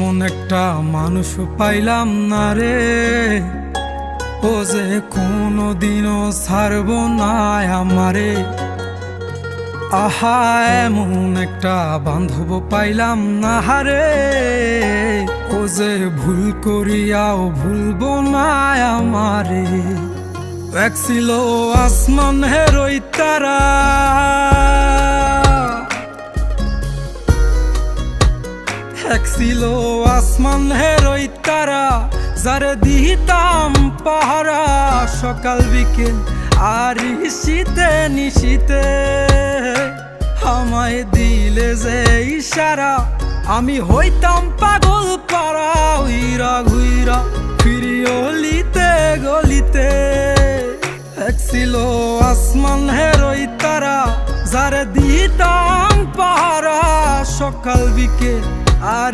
এমন একটা মানুষ পাইলাম না রে, ও যে কোনোদিনও ছাড়ব না আমারে। আহা, এমন একটা বান্ধব পাইলাম না রে, ও যে ভুল করিয়াও ভুলবো না আমারে। এক ছিল আসমানের ওই তারা, এক ছিল আসমানের ওই তারা, যারে দিতাম পাহারা সকাল বিকেল আর শীতে নিশীতে। আমায় দিলে যে ইশারা, আমি হইতাম পাগল পারা, উইরা ঘুইরা ফিরি অলিতে গলিতে। এক ছিল আসমানের ওই তারা, যারে দিতাম পাহারা সকাল বিকেল আর